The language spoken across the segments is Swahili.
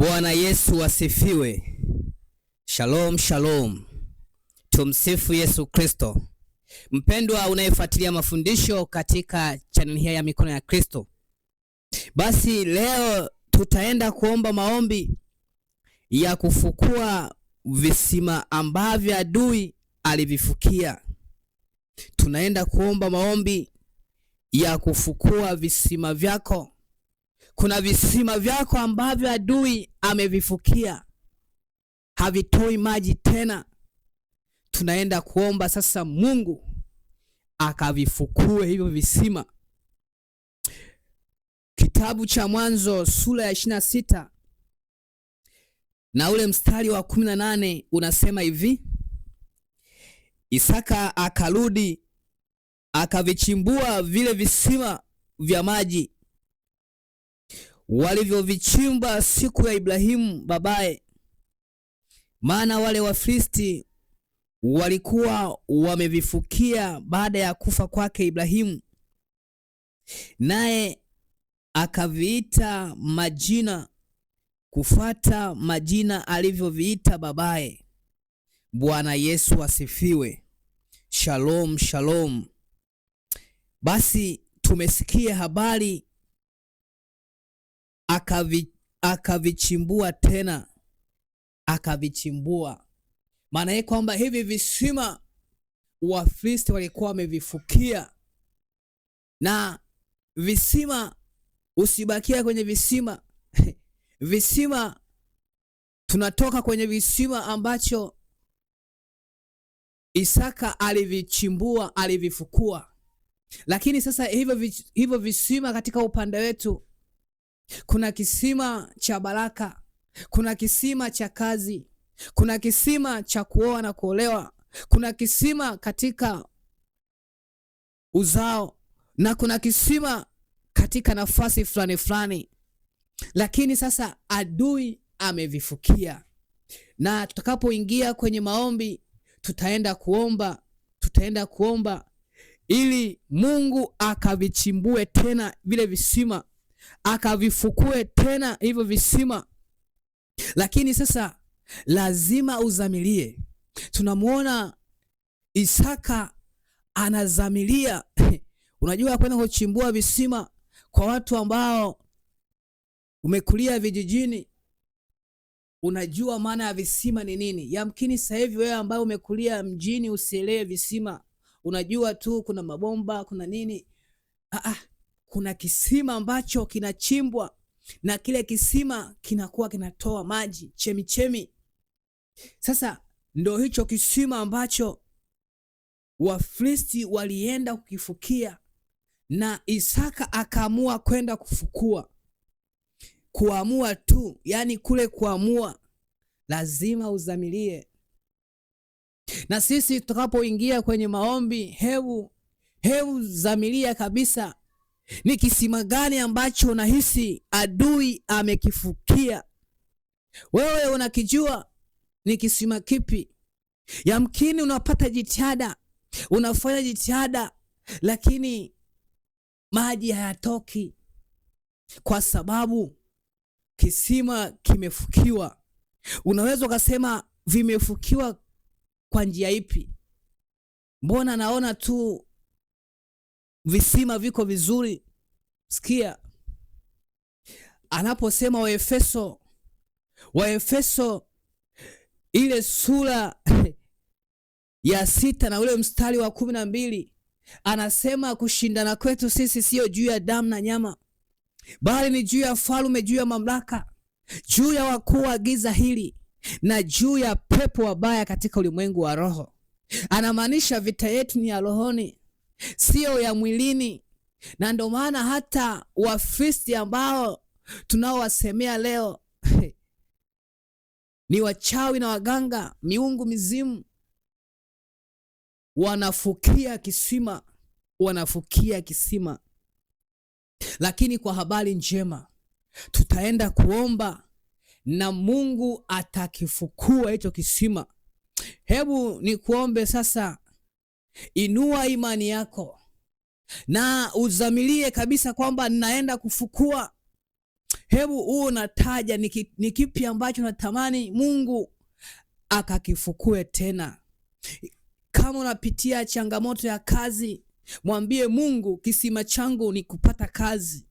Bwana Yesu asifiwe. Shalom shalom. Tumsifu Yesu Kristo. Mpendwa unayefuatilia mafundisho katika channel hii ya Mikono ya Kristo, basi leo tutaenda kuomba maombi ya kufukua visima ambavyo adui alivifukia. Tunaenda kuomba maombi ya kufukua visima vyako. Kuna visima vyako ambavyo adui amevifukia, havitoi maji tena. Tunaenda kuomba sasa Mungu akavifukue hivyo visima. Kitabu cha Mwanzo sura ya 26 na ule mstari wa 18 unasema hivi: Isaka akarudi akavichimbua vile visima vya maji walivyovichimba siku ya Ibrahimu babaye, maana wale Wafilisti walikuwa wamevifukia baada ya kufa kwake Ibrahimu, naye akaviita majina kufuata majina alivyoviita babaye. Bwana Yesu asifiwe. Shalom shalom. Basi tumesikia habari, akavichimbua tena, akavichimbua. Maana yake kwamba hivi visima Wafilisti walikuwa wamevifukia. Na visima, usibakia kwenye visima visima, tunatoka kwenye visima ambacho Isaka alivichimbua, alivifukua. Lakini sasa hivyo visima katika upande wetu, kuna kisima cha baraka, kuna kisima cha kazi, kuna kisima cha kuoa na kuolewa, kuna kisima katika uzao, na kuna kisima katika nafasi fulani fulani. Lakini sasa adui amevifukia. Na tutakapoingia kwenye maombi, tutaenda kuomba ili Mungu akavichimbue tena vile visima, akavifukue tena hivyo visima. Lakini sasa lazima uzamilie. Tunamuona Isaka anazamilia unajua, kwenda kuchimbua visima kwa watu ambao umekulia vijijini, unajua maana ya visima ni nini. Yamkini sasa hivi wewe ambaye umekulia mjini usielewe visima, unajua tu kuna mabomba, kuna nini. Kuna kisima ambacho kinachimbwa na kile kisima kinakuwa kinatoa maji, chemichemi. Sasa ndio hicho kisima ambacho Wafilisti walienda kukifukia, na Isaka akaamua kwenda kufukua. Kuamua tu, yani kule kuamua, lazima uzamilie. Na sisi tutakapoingia kwenye maombi, hebu zamilia kabisa, ni kisima gani ambacho unahisi adui amekifukia. Wewe unakijua ni kisima kipi. Yamkini unapata jitihada, unafanya jitihada, lakini maji hayatoki kwa sababu kisima kimefukiwa. Unaweza ukasema vimefukiwa kwa njia ipi? Mbona naona tu visima viko vizuri. Sikia anaposema Waefeso ile sura ya 6 na ule mstari wa 12, anasema kushindana kwetu sisi sio juu ya damu na nyama, bali ni juu ya falme, juu ya mamlaka, juu ya wakuu wa giza hili, na juu ya pepo wabaya katika ulimwengu wa roho. Anamaanisha vita yetu ni ya rohoni, sio ya mwilini. Na ndio maana hata Wafilisti ambao tunaowasemea leo ni wachawi na waganga, miungu mizimu, wanafukia kisima. Lakini kwa habari njema, tutaenda kuomba na Mungu atakifukua hicho kisima. Hebu nikuombe sasa, inua imani yako na uzamilie kabisa kwamba ninaenda kufukua Hebu uwe unataja ni kipi ambacho unatamani Mungu akakifukue tena. Kama unapitia changamoto ya kazi, mwambie Mungu, kisima changu ni kupata kazi.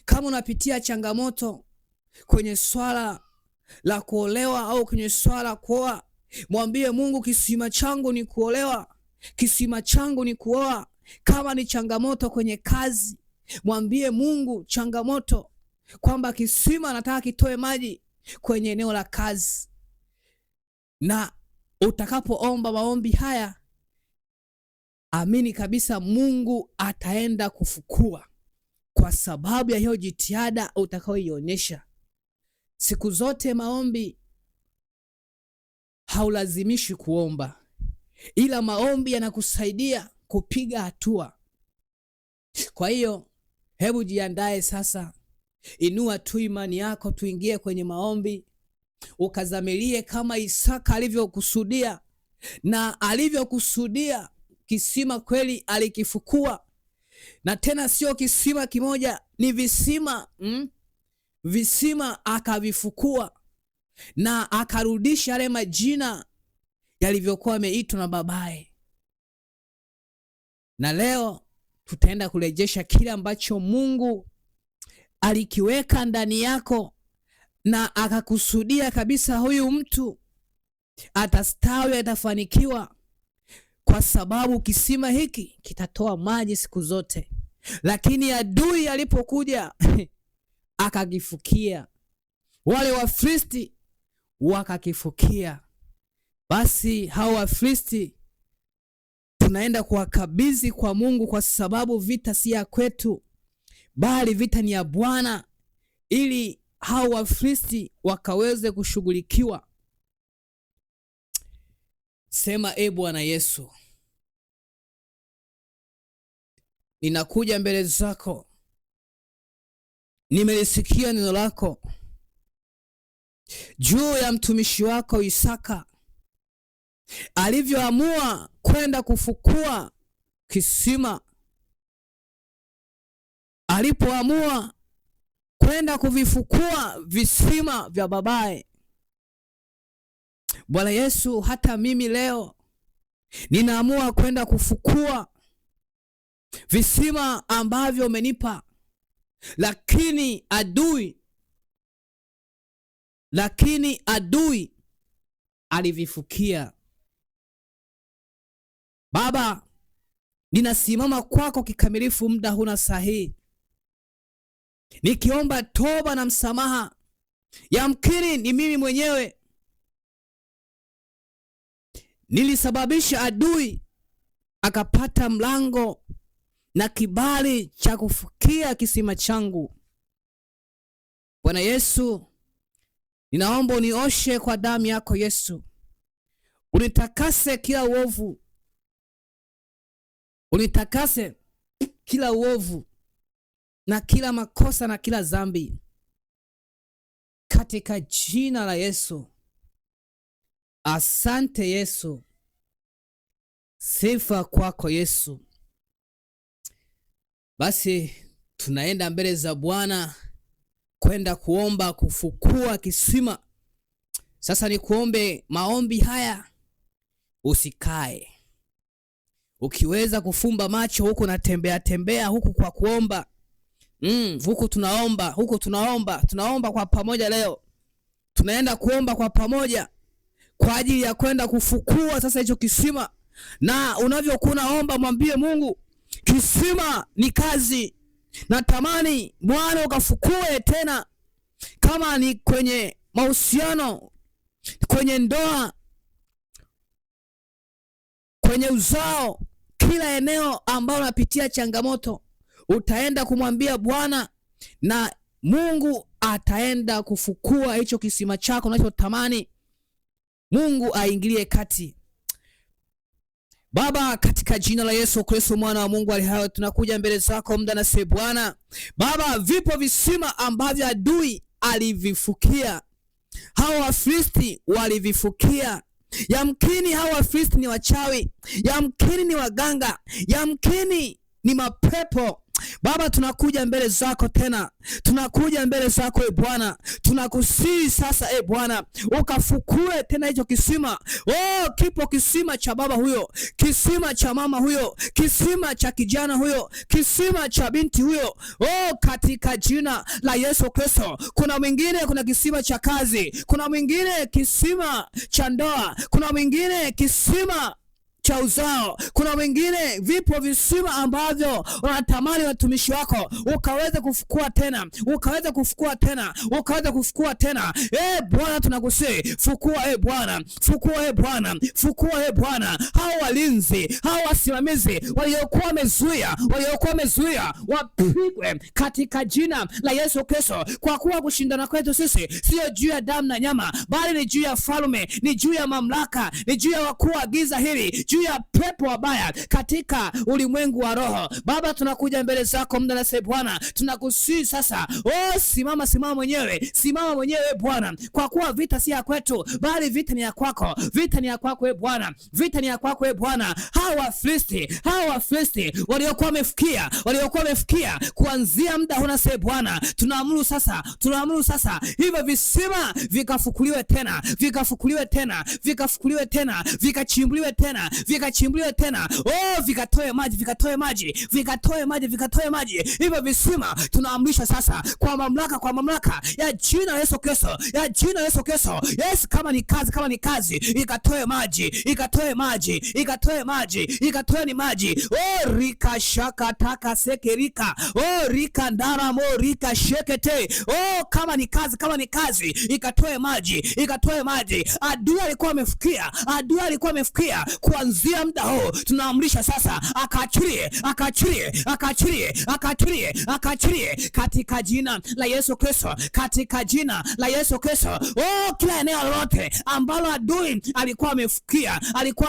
Kama unapitia changamoto kwenye swala la kuolewa au kwenye swala kuoa, mwambie Mungu, kisima changu ni kuolewa, kisima changu ni kuoa. Kama ni changamoto kwenye kazi, mwambie Mungu changamoto kwamba kisima nataka kitoe maji kwenye eneo la kazi. Na utakapoomba maombi haya, amini kabisa Mungu ataenda kufukua, kwa sababu ya hiyo jitihada utakayoionyesha. Siku zote maombi haulazimishi kuomba, ila maombi yanakusaidia kupiga hatua. Kwa hiyo hebu jiandae sasa, inua tu imani yako, tuingie kwenye maombi, ukazamilie kama Isaka alivyokusudia. Na alivyokusudia, kisima kweli alikifukua. Na tena sio kisima kimoja, ni visima visima akavifukua, na akarudisha yale majina yalivyokuwa yameitwa na babaye. Na leo tutaenda kurejesha kile ambacho Mungu alikiweka ndani yako na akakusudia kabisa huyu mtu atastawi, atafanikiwa, kwa sababu kisima hiki kitatoa maji siku zote. Lakini adui alipokuja akakifukia, wale Wafilisti wakakifukia. Basi hao Wafilisti tunaenda kuwakabidhi kwa Mungu, kwa sababu vita si ya kwetu, bali vita ni ya Bwana, ili hao Wafilisti wakaweze kushughulikiwa. Sema, Bwana Yesu, ninakuja mbele zako, nimelisikia neno lako juu ya mtumishi wako Isaka alivyoamua kwenda kufukua kisima, alipoamua kwenda kuvifukua visima vya babaye. Bwana Yesu, hata mimi leo ninaamua kwenda kufukua visima ambavyo umenipa, lakini adui alivifukia. Baba, ninasimama kwako kikamilifu muda huna sahihi, nikiomba toba na msamaha. Yamkini ni mimi mwenyewe nilisababisha adui akapata mlango na kibali cha kufukia kisima changu. Bwana Yesu, ninaomba unioshe kwa damu yako Yesu, unitakase kila uovu, unitakase kila uovu na kila makosa na kila dhambi, katika jina la Yesu. Asante Yesu, sifa kwako Yesu. Basi tunaenda mbele za Bwana kwenda kuomba kufukua kisima. Sasa nikuombe maombi haya, usikae. Ukiweza kufumba macho huku na tembea huku kwa kuomba. Huku tunaomba kwa pamoja leo. Tunaenda kuomba kwa pamoja kwa ajili ya kwenda kufukua sasa hicho kisima. Na unavyokuwa unaomba, mwambie Mungu, kisima ni kazi. Natamani Bwana ukafukue tena, kama ni kwenye mahusiano, kwenye ndoa, kwenye uzao, kila eneo ambalo unapitia changamoto, utaenda kumwambia Bwana na Mungu ataenda kufukua hicho kisima chako unachotamani Mungu aingilie kati. Baba, katika jina la Yesu Kristo mwana wa Mungu aliye hai, tunakuja mbele zako muda na sasa Bwana. Baba, vipo visima ambavyo adui alivifukia. Hao Wafilisti walivifukia. Yamkini hao Wafilisti ni wachawi, yamkini ni waganga, yamkini ni mapepo, Baba, tunakuja mbele zako tena, tunakuja mbele zako Bwana, tunakusihi sasa Bwana, ukafukue tena hicho kisima. Kipo kisima cha baba huyo, kisima cha mama huyo, kisima cha kijana huyo, kisima cha binti huyo, katika jina la Yesu Kristo. Kuna mwingine kuna kisima cha kazi, kuna mwingine kisima cha ndoa, kuna mwingine kisima cha uzao, kuna wengine vipo visima ambavyo unatamani watumishi wako ukaweze kufukua tena, ukaweze kufukua tena, ukaweze kufukua tena. Bwana, tunakusihi fukua Bwana, fukua Bwana, fukua Bwana. Hao walinzi, hao wasimamizi waliokuwa wamezuia wapigwe katika jina la Yesu Kristo, kwa kuwa kushindana kwetu sisi sio juu ya damu na nyama, bali ni juu ya falme, ni juu ya mamlaka, ni juu ya wakuu wa giza hili, juu ya pepo wabaya katika ulimwengu wa roho. Baba, tunakuja mbele zako muda na sasa Bwana, tunakusihi sasa, simama mwenyewe Bwana, kwa kuwa vita si ya kwetu, bali vita ni ya kwako, vita ni ya kwako Bwana, vita ni ya kwako Bwana. Hawa Wafilisti waliokuwa wamefikia kuanzia muda huna sasa Bwana, tunaamuru sasa hivyo visima vikafukuliwe tena, vikachimbuliwe tena, vikatoe maji. Hivyo visima tunaamrisha sasa kwa mamlaka ya jina la Yesu Kristo, Yes, kama ni kazi, ikatoe maji. Rika shaka taka sekerika, rika ndara mo rika shekete. Kama ni kazi, ikatoe maji. Adui alikuwa amefikia kuanzia muda huu, tunaamrisha sasa akachilie katika jina la Yesu Kristo, kila eneo lolote ambalo adui alikuwa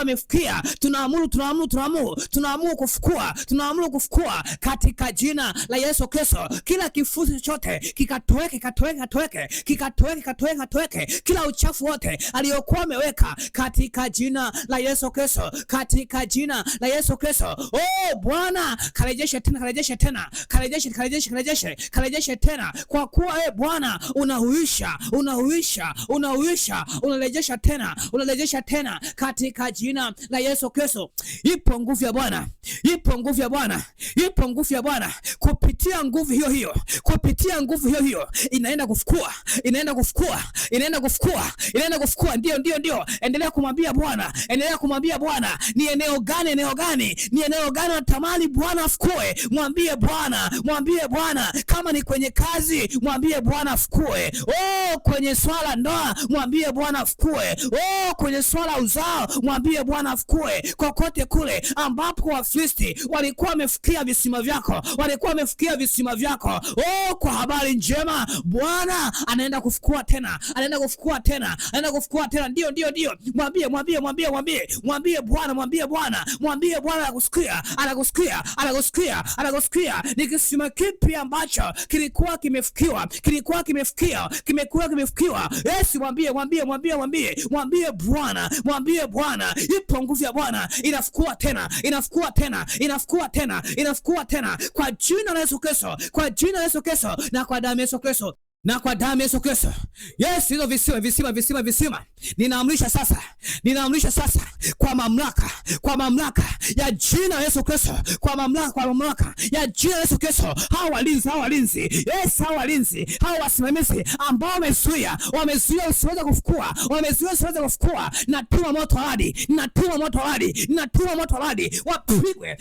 amefikia, tunaamuru kufukua katika jina la Yesu Kristo. Kila kifusi chochote kikatoweke, kila uchafu wote aliyokuwa ameweka katika jina la Yesu Kristo, Bwana, karejeshe tena, kwa kuwa Bwana unahuisha, unarejesha tena katika jina la Yesu Kristo. Ipo nguvu ya Bwana, kupitia nguvu hiyo inaenda kufukua. Ndio, endelea kumwambia Bwana, ni eneo gani natamani Bwana afukue. Mwambie Bwana, kama ni kwenye kazi, mwambie Bwana afukue. Kwenye swala ndoa, mwambie Bwana afukue. Kwenye swala uzao, mwambie Bwana afukue. Kokote kule ambapo Wafilisti walikuwa wamefikia visima vyako, kwa habari njema, Bwana anaenda kufukua tena. Ndio, mwambie Bwana anakusikia. Ni kisima kipi ambacho kilikuwa kimefikiwa? Yes, mwambie Bwana, ipo nguvu ya Bwana, inafukua tena kwa jina la Yesu Kristo, na kwa damu ya Yesu Kristo. Yes, hizo visima ninaamrisha sasa kwa mamlaka ya jina la Yesu Kristo, kwa mamlaka ya jina la Yesu Kristo. Hao walinzi, hao wasimamizi ambao wamezuia usiweze kufukua, natuma moto hadi wapigwe.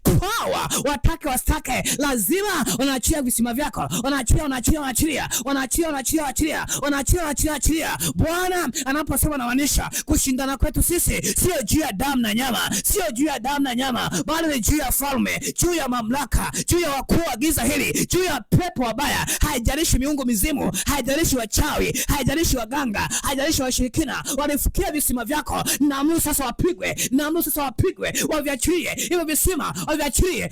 Power watake, lazima wanaachia visima vyako, wanaachia. Bwana anaposema nawanisha, kushindana kwetu sisi sio juu ya damu na nyama, bali ni juu ya falme, juu ya mamlaka, juu ya wakuu wa giza hili, juu ya pepo wabaya. Haijalishi miungu mizimu, haijalishi wachawi, haijalishi waganga, haijalishi washirikina, walifikia visima vyako. Naamuru sasa wapigwe, waviachilie hivyo visima, waviachilie.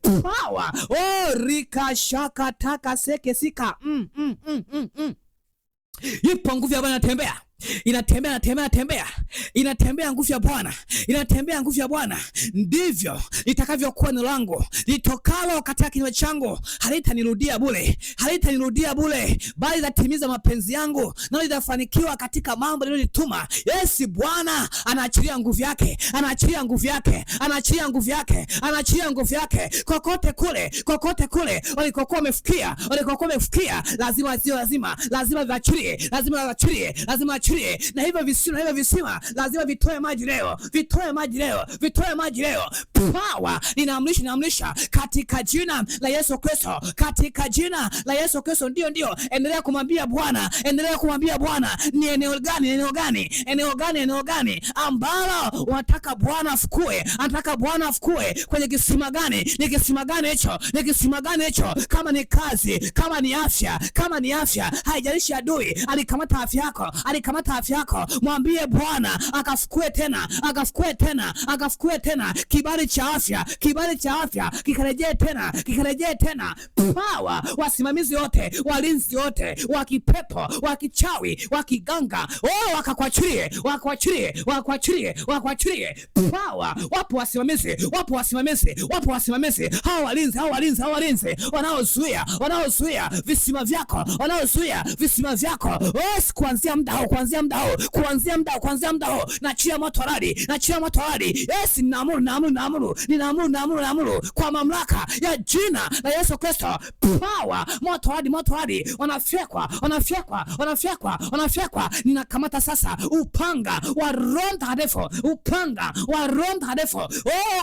Power rika shaka taka seke sika. Ipo nguvu ya Bwana inatembea. inatembea nguvu ya Bwana, inatembea nguvu ya Bwana. Ndivyo litakavyokuwa neno langu litokalo katika kinywa changu, halitanirudia bure, bali litatimiza mapenzi yangu, na litafanikiwa katika mambo niliyotuma. Yes, Bwana anaachilia nguvu yake, anaachilia nguvu yake kokote kule walikokuwa wamefikia, lazima viachilie, lazima na hivyo visima lazima vitoe maji leo. Power ninaamrisha katika jina la Yesu Kristo, ndio. Endelea kumwambia Bwana, ni eneo gani ambalo unataka Bwana afukue, kwenye kisima gani? Ni kisima gani hicho? Kama ni kazi, kama ni afya, haijalishi adui alikamata afya yako, mwambie Bwana akafukue tena kibali cha afya kikarejee tena. Power, wasimamizi wote, walinzi wote, wa kipepo, wa kichawi, wa kiganga, wakakwachilie. Power, wapo wasimamizi, hao walinzi wanaozuia visima vyako, kuanzia muda huu, nachia moto radi. Yes, ninaamuru kwa mamlaka ya jina la Yesu Kristo. Power, moto radi, wanafyekwa. Ninakamata sasa upanga wa Roho Mtakatifu,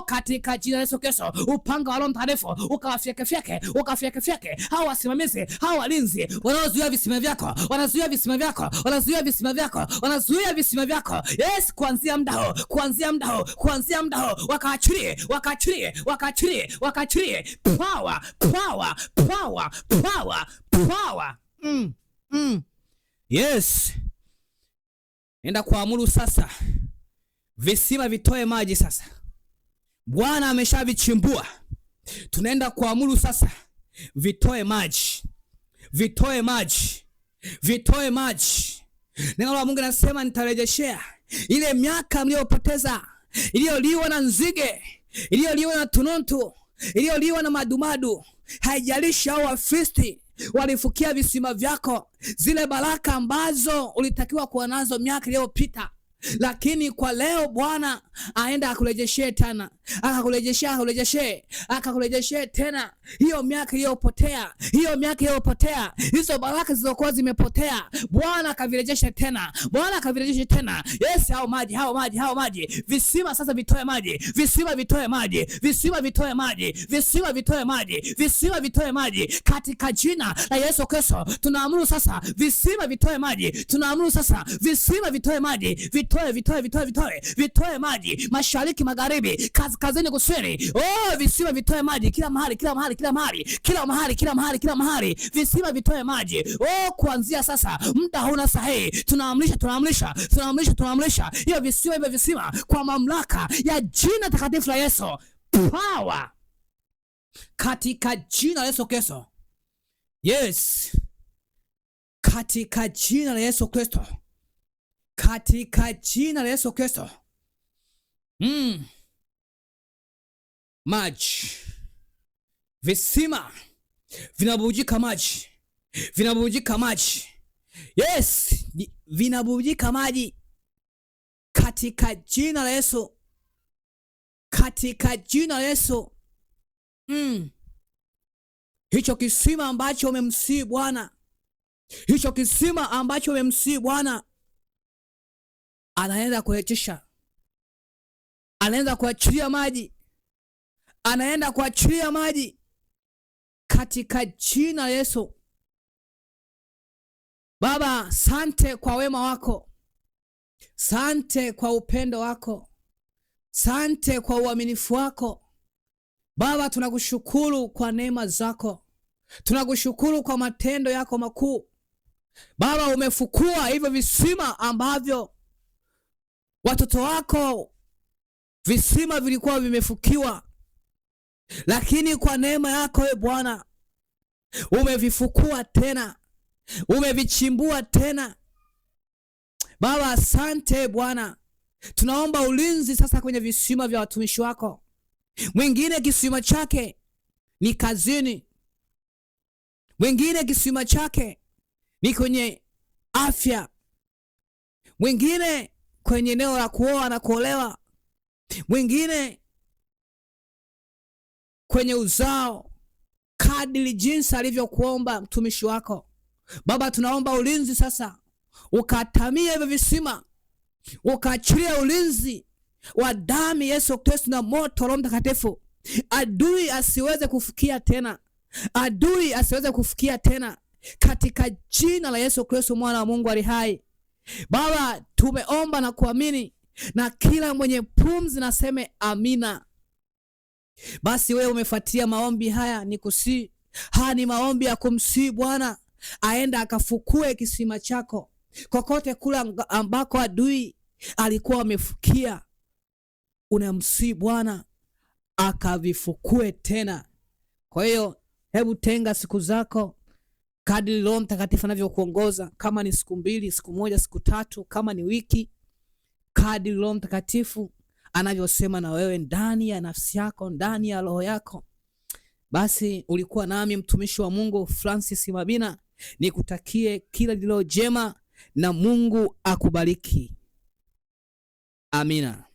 katika jina la Yesu Kristo, upanga wa Roho Mtakatifu ukawafyeke hao wasimamizi, hao walinzi wanaozuia visima vyako. Yes, kuanzia muda huu, wakaachilie. Power. Yes, nenda kuamuru sasa visima vitoe maji sasa. Bwana ameshavichimbua, tunaenda kuamuru sasa vitoe maji. Neno la Mungu nasema, nitarejeshea ile miaka mliyopoteza, iliyoliwa na nzige, iliyoliwa na tununtu, iliyoliwa na madumadu. Haijalishi hao Wafilisti walifukia visima vyako, zile baraka ambazo ulitakiwa kuwa nazo miaka iliyopita, lakini kwa leo Bwana aenda akurejeshe tena, akakurejeshe tena hiyo miaka iliyopotea, hizo baraka zilizokuwa zimepotea. Bwana akavirejeshe tena. Yes, hao maji, visima sasa vitoe maji katika jina la Yesu Kristo. Tunaamuru sasa visima vitoe maji, vitoe maji mashariki, magharibi, kaskazini, kusini. Visima vitoe maji kila mahali, visima vitoe maji. Kuanzia sasa, muda hauna sahihi, tunaamrisha hiyo visima kwa mamlaka ya jina takatifu la Yesu. Power katika jina la Yesu Kristo. Yes, katika jina la Yesu Kristo. Maji, visima vinabubujika maji. Yes, vinabubujika maji katika jina la Yesu, Hicho kisima ambacho umemsihi Bwana, anaenda kurejesha, anaenda kuachilia maji, katika jina la Yesu. Baba, sante kwa wema wako, sante kwa upendo wako, sante kwa uaminifu wako. Baba, tunakushukuru kwa neema zako, tunakushukuru kwa matendo yako makuu. Baba, umefukua hivyo visima ambavyo watoto wako visima vilikuwa vimefukiwa, lakini kwa neema yako Bwana umevifukua tena, umevichimbua tena. Baba, asante Bwana. Tunaomba ulinzi sasa kwenye visima vya watumishi wako. Mwingine kisima chake ni kazini, mwingine kisima chake ni kwenye afya, mwingine kwenye eneo la kuoa na kuolewa, mwingine kwenye uzao, kadiri jinsi alivyokuomba mtumishi wako. Baba, tunaomba ulinzi sasa, ukatamie hivyo visima, ukaachilia ulinzi wa damu Yesu Kristo na moto Roho Mtakatifu. Adui asiweze kufikia tena, adui asiweze kufikia tena, katika jina la Yesu Kristo mwana wa Mungu ali hai. Baba, tumeomba na kuamini, na kila mwenye pumzi naseme amina. Basi wewe umefuatia maombi haya, nikusii, haya ni maombi ya kumsii Bwana aenda akafukue kisima chako kokote kula ambako adui alikuwa amefukia. Unamsii Bwana akavifukue tena. Kwa hiyo hebu tenga siku zako kadri Roho Mtakatifu anavyokuongoza, kama ni siku 2, siku 1, siku 3, kama ni wiki, kadri Roho Mtakatifu anavyosema na wewe ndani ya nafsi yako, ndani ya roho yako. Basi ulikuwa nami mtumishi wa Mungu Francis Mabina, nikutakie kila lililo jema na Mungu akubariki. Amina.